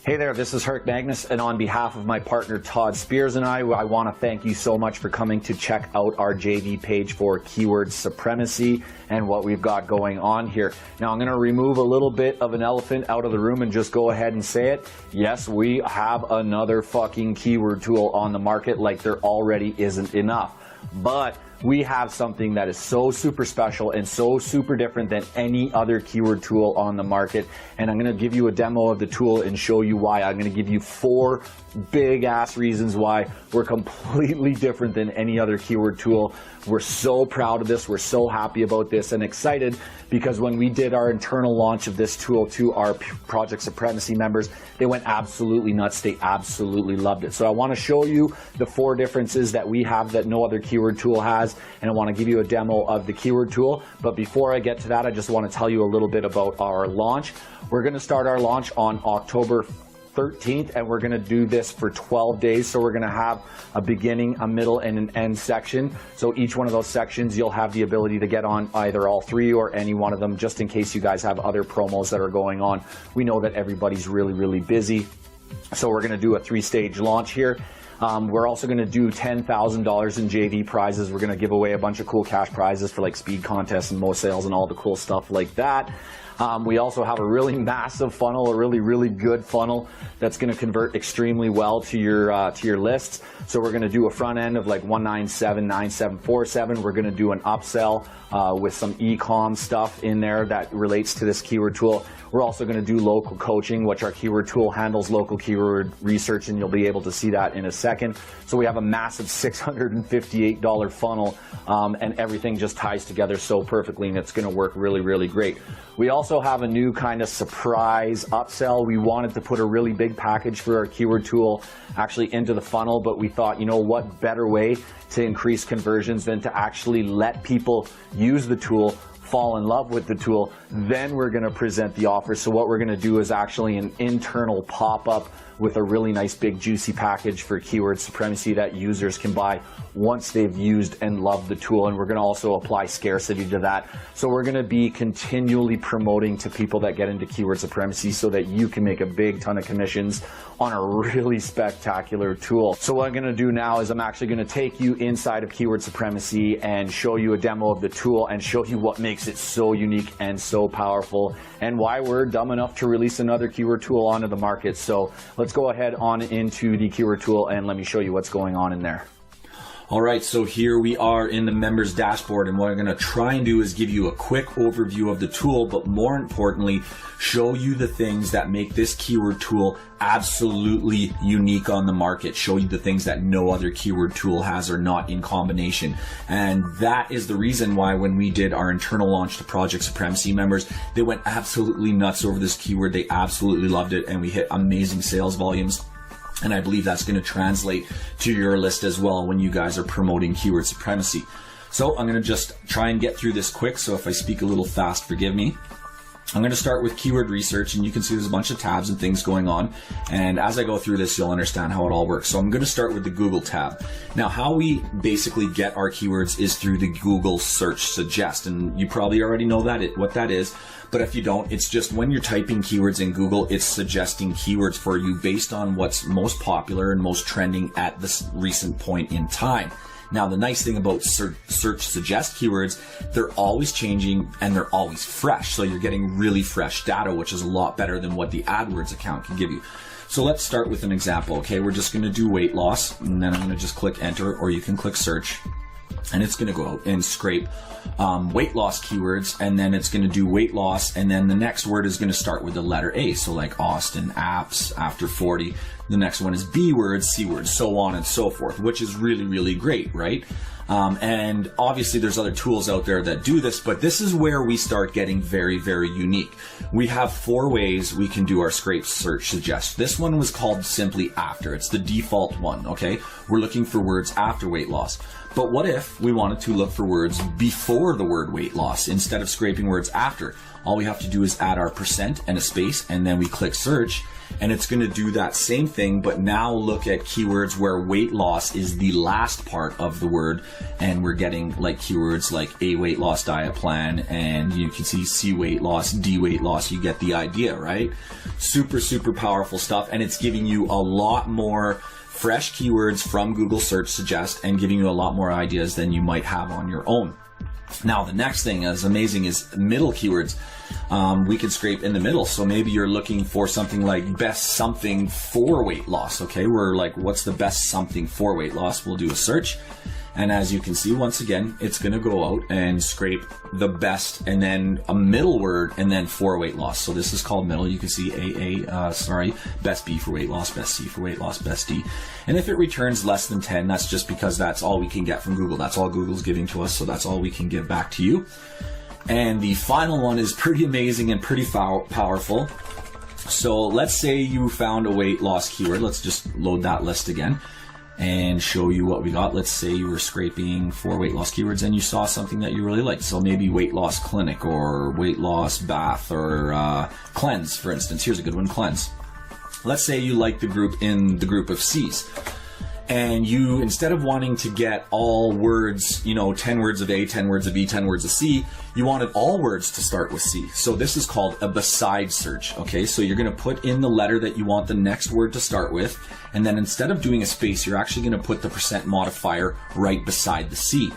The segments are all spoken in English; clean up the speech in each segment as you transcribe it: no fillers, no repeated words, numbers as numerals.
Hey there, this is Herc Magnus, and on behalf of my partner Todd Spears and I want to thank you so much for coming to check out our JV page for keyword supremacy and what we've got going on here. Now I'm going to remove a little bit of an elephant out of the room and just go ahead and say it. Yes, we have another fucking keyword tool on the market like there already isn't enough. But we have something that is so super special and so super different than any other keyword tool on the market. And I'm going to give you a demo of the tool and show you why. I'm going to give you 4 big ass reasons why we're completely different than any other keyword tool. We're so proud of this. We're so happy about this and excited because when we did our internal launch of this tool to our Project Supremacy members, they went absolutely nuts. They absolutely loved it. So I want to show you the 4 differences that we have that no other keyword tool has, and I want to give you a demo of the keyword tool. But before I get to that, I just want to tell you a little bit about our launch. We're going to start our launch on October 13th, and we're going to do this for 12 days. So we're going to have a beginning, a middle, and an end section. So each one of those sections, you'll have the ability to get on either all 3 or any one of them, just in case you guys have other promos that are going on. We know that everybody's really busy. So we're going to do a 3-stage launch here. We're also going to do $10,000 in JV prizes. We're going to give away a bunch of cool cash prizes for like speed contests and most sales and all the cool stuff like that. We also have a really massive funnel, a really good funnel that's going to convert extremely well to your lists. So we're going to do a front end of like 1979747. We're going to do an upsell with some e-com stuff in there that relates to this keyword tool. We're also going to do local coaching, which our keyword tool handles local keyword research, and you'll be able to see that in a second. So we have a massive $658 funnel, and everything just ties together so perfectly, and it's going to work really great. We also have a new kind of surprise upsell. We wanted to put a really big package for our keyword tool actually into the funnel, but we thought, you know what better way to increase conversions than to actually let people use the tool, fall in love with the tool, then we're going to present the offer. So what we're going to do is actually an internal pop-up with a really nice big juicy package for keyword supremacy that users can buy once they've used and loved the tool. And we're going to also apply scarcity to that. So we're going to be continually promoting to people that get into keyword supremacy so that you can make a big ton of commissions on a really spectacular tool. So what I'm going to do now is I'm actually going to take you inside of keyword supremacy and show you a demo of the tool and show you what makes it so unique and so powerful and why we're dumb enough to release another keyword tool onto the market. So let's go ahead on into the keyword tool and let me show you what's going on in there. All right, so here we are in the members dashboard, and what I'm going to try and do is give you a quick overview of the tool, but more importantly, show you the things that make this keyword tool absolutely unique on the market, show you the things that no other keyword tool has or not in combination. And that is the reason why when we did our internal launch to Project Supremacy members, they went absolutely nuts over this keyword. They absolutely loved it, and we hit amazing sales volumes. And I believe that's going to translate to your list as well when you guys are promoting keyword supremacy. So I'm going to just try and get through this quick. So if I speak a little fast, forgive me. I'm going to start with keyword research, and you can see there's a bunch of tabs and things going on. And as I go through this, you'll understand how it all works. So I'm going to start with the Google tab. Now, how we basically get our keywords is through the Google search suggest. And you probably already know what that is. But if you don't, it's just when you're typing keywords in Google, it's suggesting keywords for you based on what's most popular and most trending at this recent point in time. Now, the nice thing about search suggest keywords, they're always changing and they're always fresh. So you're getting really fresh data, which is a lot better than what the AdWords account can give you. So let's start with an example. Okay, we're just going to do weight loss, and then I'm going to just click enter, or you can click search. And it's going to go out and scrape weight loss keywords, and then it's going to do weight loss, and then the next word is going to start with the letter A. So like Austin, apps, after 40. The next one is B words, C words, so on and so forth, which is really great, right? And obviously there's other tools out there that do this, but this is where we start getting very unique. We have 4 ways we can do our scrape search suggest. This one was called simply after. It's the default one, okay? We're looking for words after weight loss. But what if we wanted to look for words before the word weight loss instead of scraping words after? all we have to do is add our percent and a space, and then we click search, and it's going to do that same thing, but now look at keywords where weight loss is the last part of the word, and we're getting like keywords like a weight loss diet plan, and you can see C weight loss, D weight loss. You get the idea, right? Super, super powerful stuff, and it's giving you a lot more fresh keywords from Google Search Suggest and giving you a lot more ideas than you might have on your own. Now, the next thing is amazing is middle keywords. We can scrape in the middle. So maybe you're looking for something like best something for weight loss. Okay, we're like, what's the best something for weight loss? We'll do a search. And as you can see, once again, it's going to go out and scrape the best and then a middle word and then for weight loss. So this is called middle. You can see best B for weight loss, best C for weight loss, best D. And if it returns less than 10, that's just because that's all we can get from Google. That's all Google's giving to us. So that's all we can give back to you. And the final one is pretty amazing and pretty powerful. So let's say you found a weight loss keyword. Let's just load that list again and show you what we got. Let's say you were scraping for weight loss keywords and you saw something that you really liked. So maybe weight loss clinic or weight loss bath or cleanse, for instance. Here's a good one, cleanse. Let's say you like the group in the group of C's. And you, instead of wanting to get all words, 10 words of A, 10 words of B, 10 words of C, you wanted all words to start with C. So this is called a beside search. Okay, so you're going to put in the letter that you want the next word to start with. And then instead of doing a space, you're actually going to put the percent modifier right beside the C.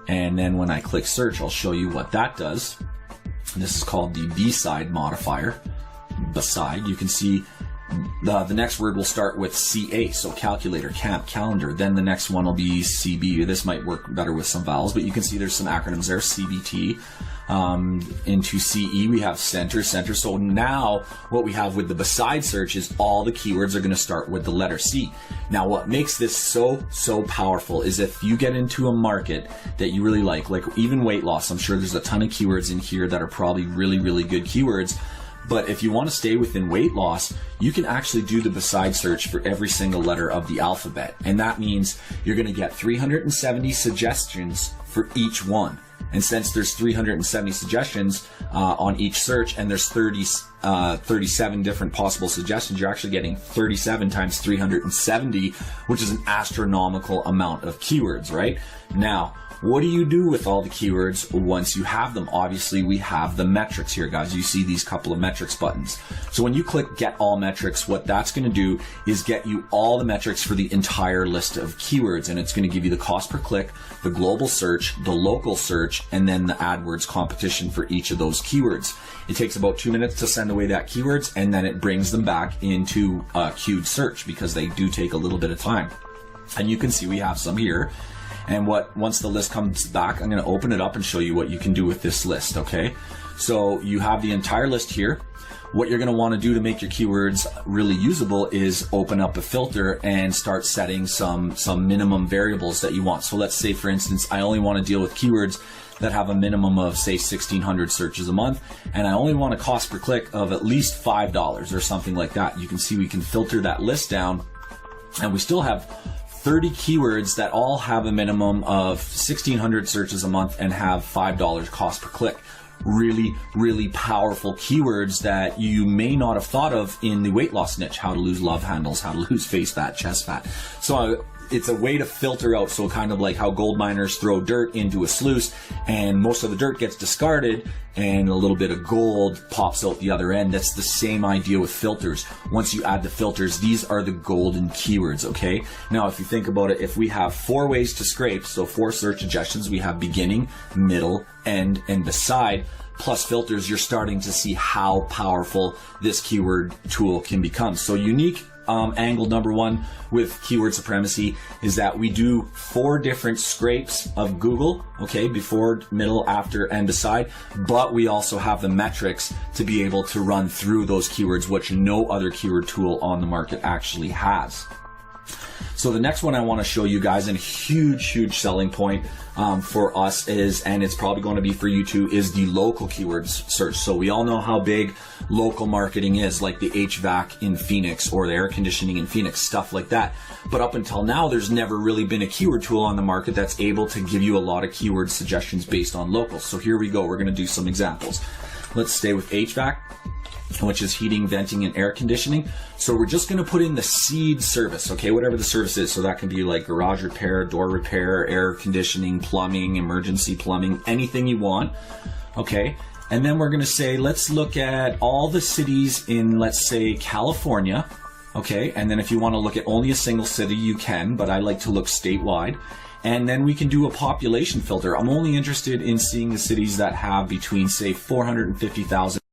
And then when I click search, I'll show you what that does. This is called the beside modifier. Beside, you can see the next word will start with CA, so calculator, camp, calendar. Then the next one will be CB. This might work better with some vowels, but you can see there's some acronyms there. CBT. Into CE, we have center. So now what we have with the beside search is all the keywords are going to start with the letter C. Now, what makes this so powerful is if you get into a market that you really like even weight loss, I'm sure there's a ton of keywords in here that are probably really, really good keywords. But if you want to stay within weight loss, you can actually do the beside search for every single letter of the alphabet. And that means you're going to get 370 suggestions for each one. And since there's 370 suggestions on each search and there's 37 different possible suggestions, you're actually getting 37 times 370, which is an astronomical amount of keywords, right? Now, what do you do with all the keywords once you have them? Obviously, we have the metrics here, guys. You see these couple of metrics buttons. So when you click Get All Metrics, what that's going to do is get you all the metrics for the entire list of keywords. And it's going to give you the cost per click, the global search, the local search, and then the AdWords competition for each of those keywords. It takes about 2 minutes to send away that keywords, and then it brings them back into a queued search because they do take a little bit of time. And you can see we have some here. And once the list comes back, I'm going to open it up and show you what you can do with this list, okay? So you have the entire list here. What you're going to want to do to make your keywords really usable is open up a filter and start setting some minimum variables that you want. So let's say, for instance, I only want to deal with keywords that have a minimum of, say, 1,600 searches a month, and I only want a cost per click of at least $5 or something like that. You can see we can filter that list down, and we still have 30 keywords that all have a minimum of 1,600 searches a month and have $5 cost per click. Really, really powerful keywords that you may not have thought of in the weight loss niche. How to lose love handles, how to lose face fat, chest fat. So it's a way to filter out, so kind of like how gold miners throw dirt into a sluice and most of the dirt gets discarded and a little bit of gold pops out the other end. That's the same idea with filters. Once you add the filters, these are the golden keywords, okay? Now, if you think about it, if we have 4 ways to scrape, so 4 search suggestions, we have beginning, middle, end, and beside, plus filters, you're starting to see how powerful this keyword tool can become. So unique angle number 1 with Keyword Supremacy is that we do 4 different scrapes of Google, okay, before, middle, after, and beside, but we also have the metrics to be able to run through those keywords, which no other keyword tool on the market actually has. So the next one I want to show you guys, and huge selling point for us is, and it's probably going to be for you too, is the local keywords search. So we all know how big local marketing is, like the HVAC in Phoenix or the air conditioning in Phoenix, stuff like that. But up until now, there's never really been a keyword tool on the market that's able to give you a lot of keyword suggestions based on local. So here we go. We're going to do some examples. Let's stay with HVAC, which is heating, venting, and air conditioning. So we're just going to put in the seed service, okay, whatever the service is. So that can be like garage repair, door repair, air conditioning, plumbing, emergency plumbing, anything you want, okay? And then we're going to say, let's look at all the cities in, let's say, California, okay? And then if you want to look at only a single city, you can, but I like to look statewide. And then we can do a population filter. I'm only interested in seeing the cities that have between, say, 450,000